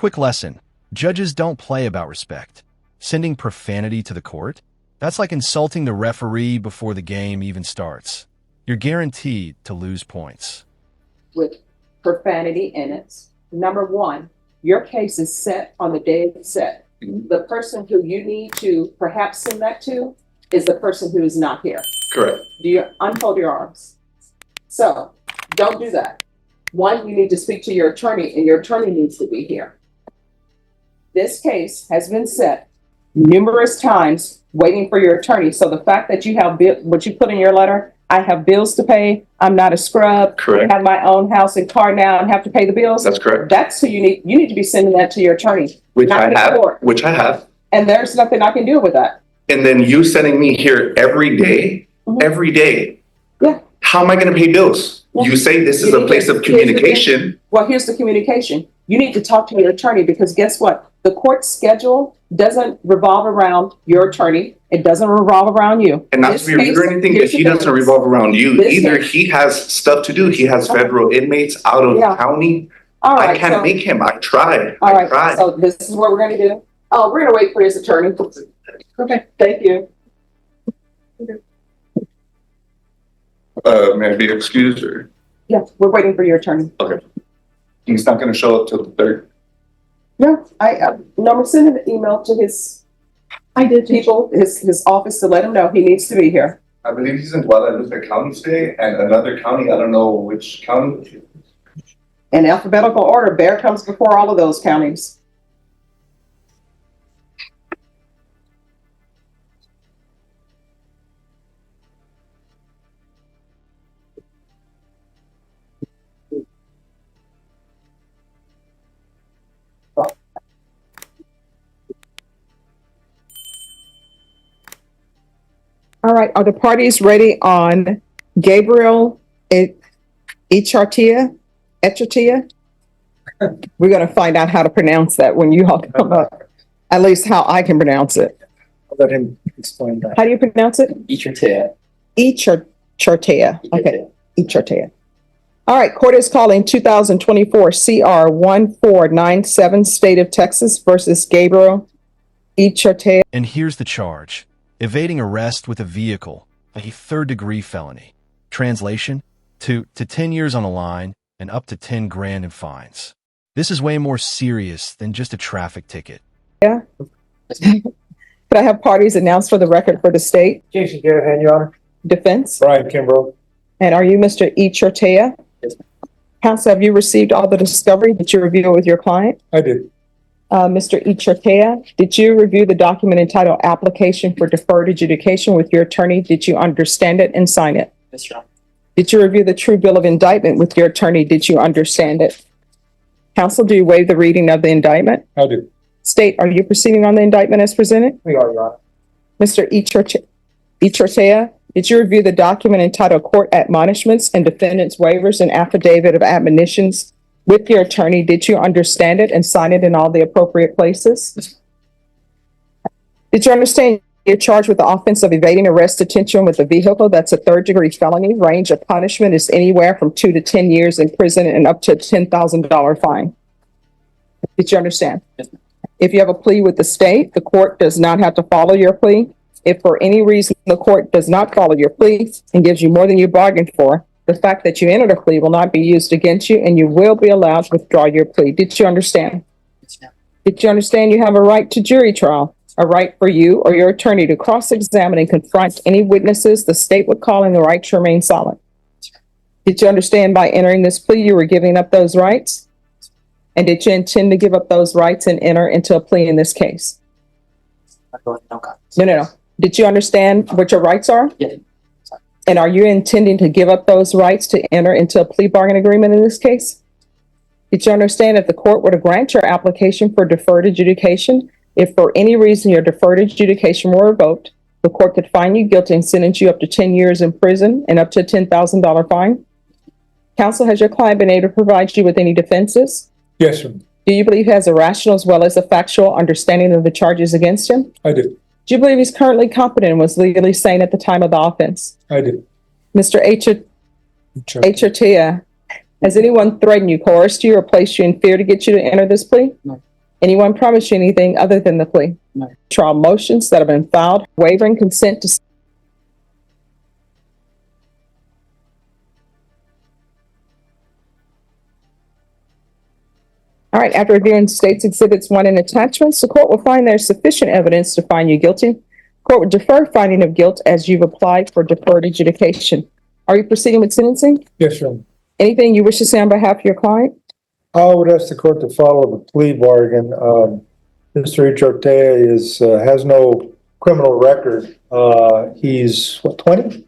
Quick lesson. Judges don't play about respect. Sending profanity to the court? That's like insulting the referee before the game even starts. You're guaranteed to lose points. With profanity in it. Number one, your case is set on the day it's set. The person who you need to perhaps send that to is the person who is not here. Correct. Do you unfold your arms? So don't do that. One, you need to speak to your attorney, and your attorney needs to be here. This case has been set numerous times waiting for your attorney. So the fact that you have what you put in your letter, I have bills to pay, I'm not a scrub, Correct. I have my own house and car now and have to pay the bills. That's correct. That's who you need to be sending that to your attorney. Which I have. And there's nothing I can do with that. And then you sending me here every day, every day. Yeah. How am I going to pay bills? Yeah. You say this is a place of communication. Well, here's the communication. You need to talk to your attorney, because guess what? The court schedule doesn't revolve around your attorney. It doesn't revolve around you. And not to be rude or anything, but he doesn't revolve around you either. He has stuff to do. He has federal inmates out of county. All right, I can't make him. I tried. All right. So this is what we're going to do. Oh, we're going to wait for his attorney. Okay. Thank you. May I be excused? Or? Yeah, we're waiting for your attorney. Okay. He's not going to show up till the 3rd. No, I'm sending an email to his office to let him know he needs to be here. I believe he's in Guadalupe County today, and another county, I don't know which county. In alphabetical order, Bear comes before all of those counties. All right, are the parties ready on Gabriel Echa? We're going to find out how to pronounce that when you all come up. At least how I can pronounce it. I'll let him explain that. How do you pronounce it? Echa. Okay, Echa. All right, court is calling 2024 CR 1497, State of Texas versus Gabriel Echa. And here's the charge. Evading arrest with a vehicle, a third-degree felony. Translation, to 10 years on a line and up to 10 grand in fines. This is way more serious than just a traffic ticket. Yeah. Could I have parties announced for the record for the state? Jason Garahan, Your Honor. Defense? Brian Kimbrough. And are you Mr. Echa? Yes. Counsel, have you received all the discovery that you reviewed with your client? I did. Mr. Echa, did you review the document entitled Application for Deferred Adjudication with your attorney? Did you understand it and sign it? Yes, Your Honor. Did you review the true bill of indictment with your attorney? Did you understand it? Counsel, do you waive the reading of the indictment? I do. State, are you proceeding on the indictment as presented? We are, Your Honor. Mr. Echa, did you review the document entitled Court Admonishments and Defendant's Waivers and Affidavit of Admonitions with your attorney? Did you understand it and sign it in all the appropriate places? Did you understand you're charged with the offense of evading arrest detention with a vehicle? That's a third-degree felony. Range of punishment is anywhere from 2 to 10 years in prison and up to a $10,000 fine. Did you understand? Yes, ma'am. If you have a plea with the state, the court does not have to follow your plea. If for any reason the court does not follow your plea and gives you more than you bargained for, the fact that you entered a plea will not be used against you, and you will be allowed to withdraw your plea. Did you understand? Yes, ma'am. Did you understand you have a right to jury trial, a right for you or your attorney to cross-examine and confront any witnesses the state would call in, the right to remain silent? Did you understand by entering this plea you were giving up those rights? And did you intend to give up those rights and enter into a plea in this case? No. Did you understand what your rights are? Yes. And are you intending to give up those rights to enter into a plea bargain agreement in this case? Did you understand if the court were to grant your application for deferred adjudication, if for any reason your deferred adjudication were revoked, the court could find you guilty and sentence you up to 10 years in prison and up to a $10,000 fine? Counsel, has your client been able to provide you with any defenses? Yes, sir. Do you believe he has a rational as well as a factual understanding of the charges against him? I do. Do you believe he's currently competent and was legally sane at the time of the offense? I do. Mr. Echa, has anyone threatened you, coerced you, or placed you in fear to get you to enter this plea? No. Anyone promise you anything other than the plea? No. Trial motions that have been filed, waiving consent to. All right, after reviewing state's exhibits 1 and attachments, the court will find there's sufficient evidence to find you guilty. Court will defer finding of guilt as you've applied for deferred adjudication. Are you proceeding with sentencing? Yes, sir. Anything you wish to say on behalf of your client? I would ask the court to follow the plea bargain. Mr. Echarte has no criminal record. He's what, 20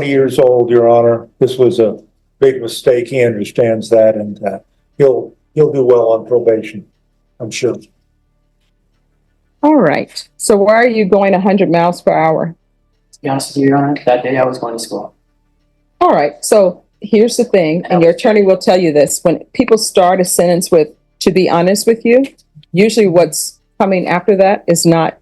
years old, Your Honor. This was a big mistake. He understands that, and he'll do well on probation, I'm sure. All right. So why are you going 100 miles per hour? To be honest with you, Your Honor, that day I was going to school. All right. So here's the thing, and your attorney will tell you this. When people start a sentence with, to be honest with you, usually what's coming after that is not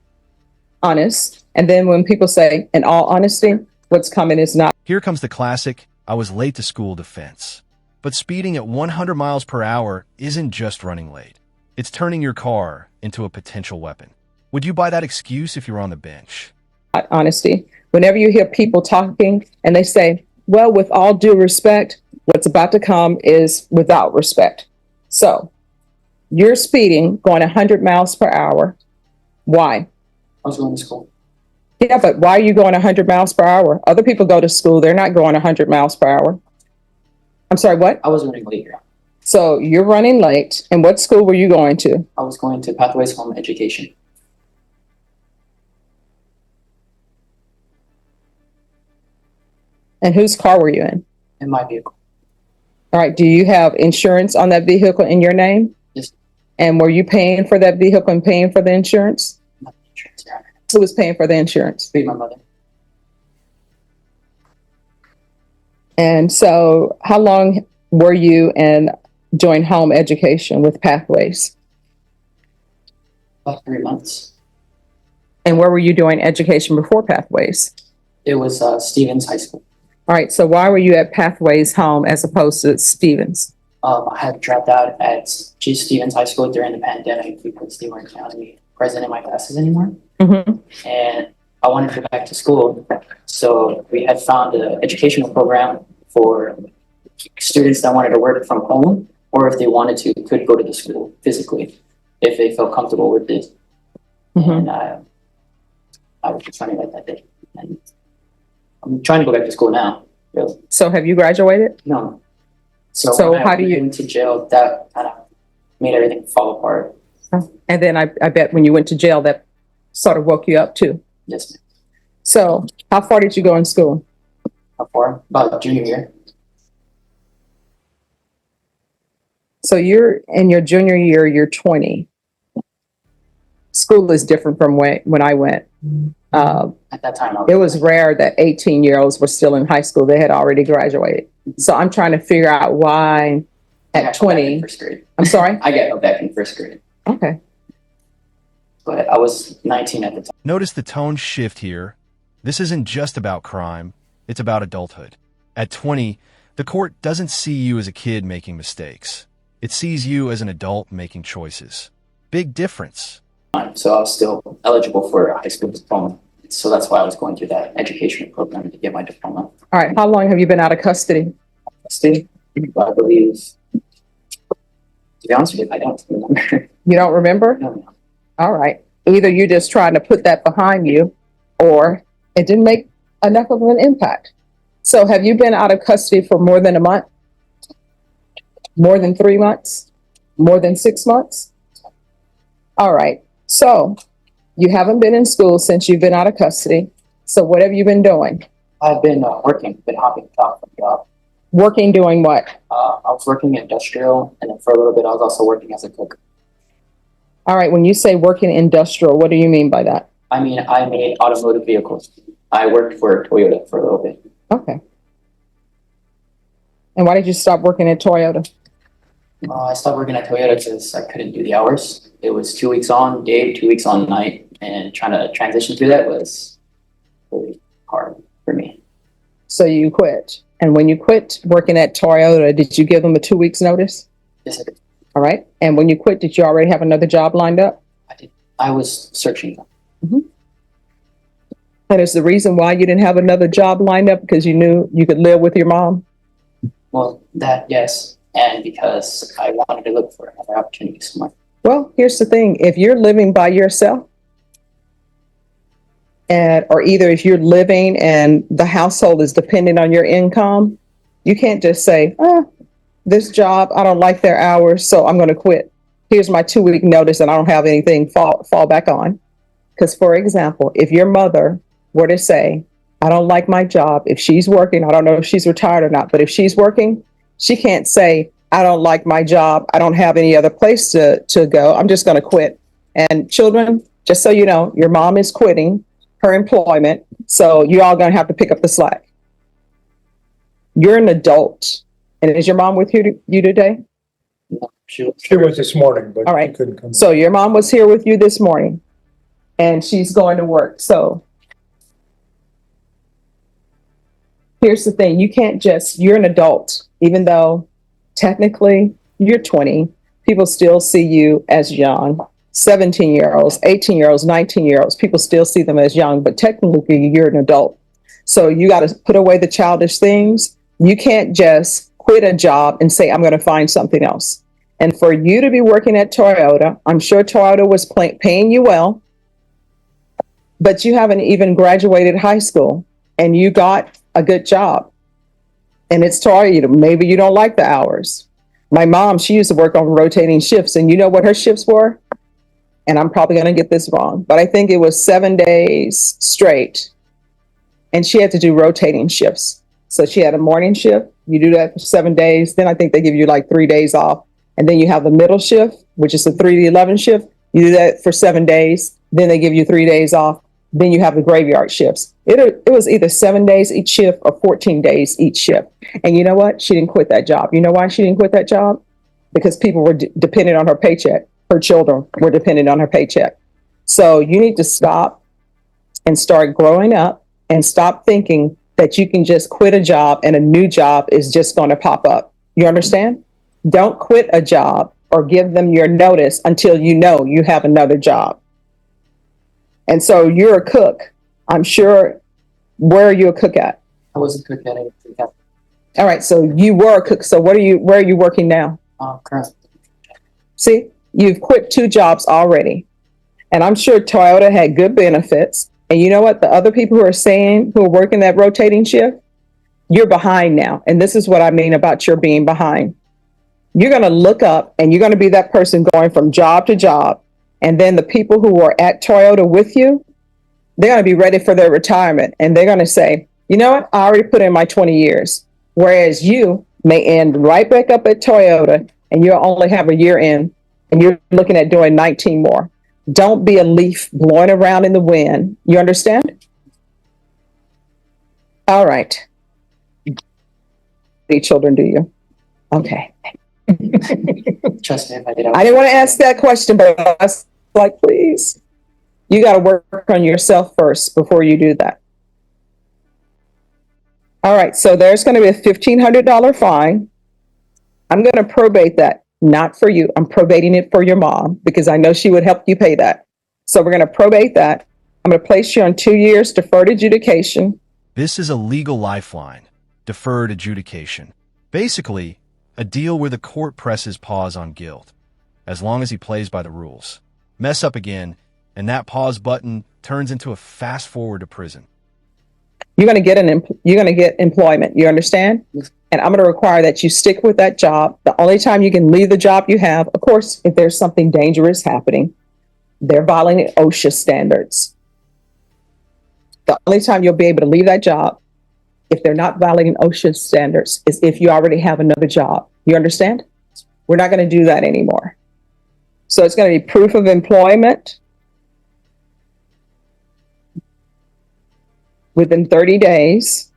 honest. And then when people say, in all honesty, what's coming is not. Here comes the classic, I was late to school defense. But speeding at 100 miles per hour isn't just running late. It's turning your car into a potential weapon. Would you buy that excuse if you were on the bench? Honesty. Whenever you hear people talking and they say, well, with all due respect, what's about to come is without respect. So you're speeding, going 100 miles per hour. Why? I was going to school. Yeah, but why are you going 100 miles per hour? Other people go to school. They're not going 100 miles per hour. I'm sorry, what? I was running late here. So you're running late. And what school were you going to? I was going to Pathways Home Education. And whose car were you in? In my vehicle. All right. Do you have insurance on that vehicle in your name? Yes. And were you paying for that vehicle and paying for the insurance? Not insurance, Your Honor. Who was paying for the insurance? Paid my mother. And so how long were you in doing home education with Pathways? About 3 months. And where were you doing education before Pathways? It was Stevens High School. All right. So why were you at Pathways Home as opposed to Stevens? I had dropped out at Stevens High School during the pandemic because they weren't counting me present in my classes anymore. Mm-hmm. And I wanted to go back to school. So we had found an educational program for students that wanted to work from home, or if they wanted to, could go to the school physically if they felt comfortable with it. Mm-hmm. And I was just running like that day. And I'm trying to go back to school now, really. So have you graduated? No. So So when how I do you- went to jail, that kind of made everything fall apart. And then I bet when you went to jail, that sort of woke you up too. Yes, ma'am. So how far did you go in school? How far? About junior year. So you're in your junior year, you're 20. School is different from when I went. At that time, It was rare that 18-year-olds were still in high school. They had already graduated. So I'm trying to figure out why I at got held back in 20. first grade. I'm sorry? I got held back in first grade, Okay. but I was 19 at the time. Notice the tone shift here. This isn't just about crime, it's about adulthood. At 20, the court doesn't see you as a kid making mistakes. It sees you as an adult making choices. Big difference. So I was still eligible for a high school diploma. So that's why I was going through that educational program to get my diploma. All right. How long have you been out of custody? State, I believe, to be honest with you, I don't remember. You don't remember? No. All right. Either you're just trying to put that behind you or it didn't make enough of an impact. So have you been out of custody for more than a month? More than 3 months? More than 6 months? All right. So you haven't been in school since you've been out of custody. So what have you been doing? I've been working, been hopping job from job. Working doing what? I was working industrial, and then for a little bit, I was also working as a cook. All right. When you say working industrial, what do you mean by that? I mean, I made automotive vehicles. I worked for Toyota for a little bit. Okay. And why did you stop working at Toyota? I stopped working at Toyota because I couldn't do the hours. It was 2 weeks on day, 2 weeks on night, and trying to transition through that was really hard for me. So you quit. And when you quit working at Toyota, did you give them a 2 weeks notice? Yes, I did. All right. And when you quit, did you already have another job lined up? I was searching. And is the reason why you didn't have another job lined up because you knew you could live with your mom? Well, that, yes. And because I wanted to look for another opportunity somewhere. Well, here's the thing. If you're living by yourself, or either if you're living and the household is dependent on your income, you can't just say, this job, I don't like their hours, so I'm going to quit. Here's my 2-week notice and I don't have anything fall back on. Because, for example, if your mother were to say, I don't like my job, if she's working, I don't know if she's retired or not, but if she's working, she can't say, I don't like my job, I don't have any other place to go, I'm just going to quit. And children, just so you know, your mom is quitting her employment, so you're all going to have to pick up the slack. You're an adult. And is your mom with you today? No, she was this morning, but all right. she couldn't come. So your mom was here with you this morning and she's going to work. So here's the thing. You can't you're an adult, even though technically you're 20, people still see you as young. 17-year-olds, 18-year-olds, 19-year-olds, people still see them as young, but technically you're an adult. So you got to put away the childish things. You can't just quit a job and say, I'm going to find something else. And for you to be working at Toyota, I'm sure Toyota was paying you well, but you haven't even graduated high school and you got a good job. And it's Toyota. Maybe you don't like the hours. My mom, she used to work on rotating shifts, and you know what her shifts were? And I'm probably going to get this wrong, but I think it was 7 days straight. And she had to do rotating shifts. So she had a morning shift. You do that for 7 days. Then I think they give you like 3 days off. And then you have the middle shift, which is the 3 to 11 shift. You do that for 7 days. Then they give you 3 days off. Then you have the graveyard shifts. It was either 7 days each shift or 14 days each shift. And you know what? She didn't quit that job. You know why she didn't quit that job? Because people were dependent on her paycheck. Her children were dependent on her paycheck. So you need to stop and start growing up and stop thinking that you can just quit a job and a new job is just going to pop up. You understand? Don't quit a job or give them your notice until you know you have another job. And so you're a cook. I'm sure. Where are you a cook at? I was a cook at a All right. So you were a cook. So where are you working now? currently. See, you've quit 2 jobs already. And I'm sure Toyota had good benefits. And you know what? The other people who are working that rotating shift, you're behind now. And this is what I mean about your being behind. You're going to look up and you're going to be that person going from job to job. And then the people who are at Toyota with you, they're going to be ready for their retirement. And they're going to say, you know what? I already put in my 20 years. Whereas you may end right back up at Toyota and you'll only have a year in and you're looking at doing 19 more. Don't be a leaf blowing around in the wind. You understand? All right. Any children, do you? Okay. Trust me, if I did. I didn't want to ask that question, but I was like, please, you got to work on yourself first before you do that. All right. So there's going to be a $1,500 fine. I'm going to probate that. Not for you. I'm probating it for your mom because I know she would help you pay that. So we're going to probate that. I'm going to place you on 2 years deferred adjudication. This is a legal lifeline, deferred adjudication. Basically, a deal where the court presses pause on guilt, as long as he plays by the rules. Mess up again, and that pause button turns into a fast forward to prison. You're going to get employment. You understand? And I'm going to require that you stick with that job. The only time you can leave the job you have, of course, if there's something dangerous happening, they're violating OSHA standards. The only time you'll be able to leave that job, if they're not violating OSHA standards, is if you already have another job. You understand? We're not going to do that anymore. So it's going to be proof of employment within 30 days.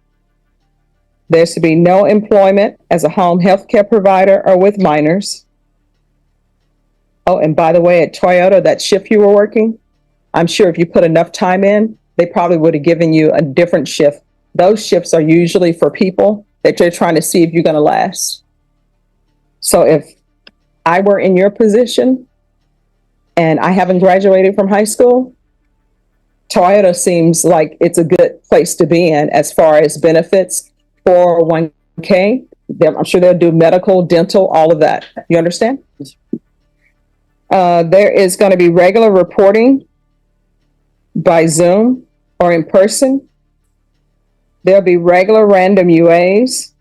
There's to be no employment as a home health care provider or with minors. Oh, and by the way, at Toyota, that shift you were working, I'm sure if you put enough time in, they probably would have given you a different shift. Those shifts are usually for people that they're trying to see if you're going to last. So if I were in your position and I haven't graduated from high school, Toyota seems like it's a good place to be in as far as benefits, 401k. I'm sure they'll do medical, dental, all of that. You understand? There is going to be regular reporting by Zoom or in person. There'll be regular random UAs.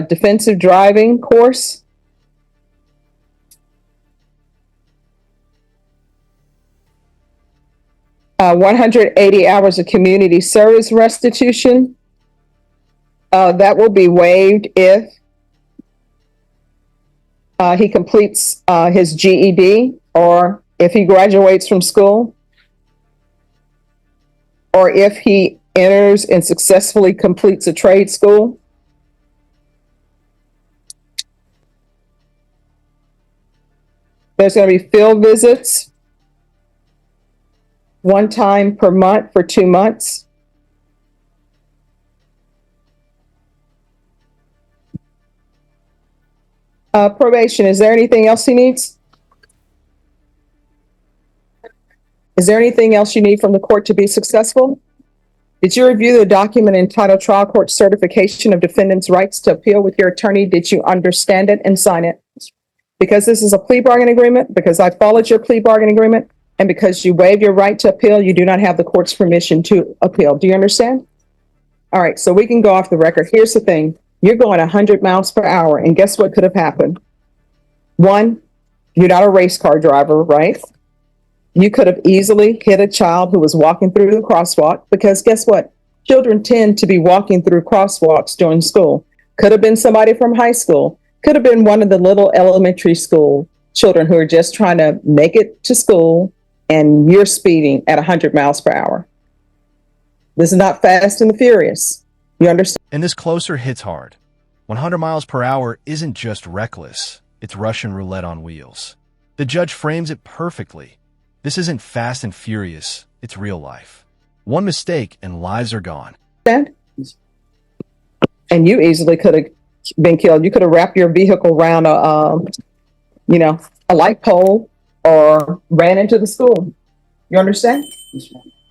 Defensive driving course. Uh, 180 hours of community service restitution. That will be waived if he completes his GED, or if he graduates from school, or if he enters and successfully completes a trade school. There's going to be field visits, one time per month for 2 months. Probation, is there anything else he needs? Is there anything else you need from the court to be successful? Did you review the document entitled Trial Court Certification of Defendant's Rights to Appeal with your attorney? Did you understand it and sign it? Because this is a plea bargain agreement, because I followed your plea bargain agreement, and because you waived your right to appeal, you do not have the court's permission to appeal. Do you understand? All right, so we can go off the record. Here's the thing. You're going 100 miles per hour, and guess what could have happened? One, you're not a race car driver, right? You could have easily hit a child who was walking through the crosswalk, because guess what? Children tend to be walking through crosswalks during school. Could have been somebody from high school. Could have been one of the little elementary school children who are just trying to make it to school, and you're speeding at 100 miles per hour. This is not Fast and the Furious. You understand? And this closer hits hard. 100 miles per hour isn't just reckless. It's Russian roulette on wheels. The judge frames it perfectly. This isn't Fast and Furious. It's real life. One mistake and lives are gone. And you easily could have been killed. You could have wrapped your vehicle around a light pole or ran into the school. You understand?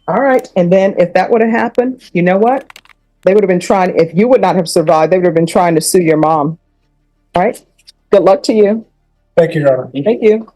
All right. And then if that would have happened, you know what? They would have been trying, if you would not have survived, they would have been trying to sue your mom. All right. Good luck to you. Thank you, Your Honor. Thank you.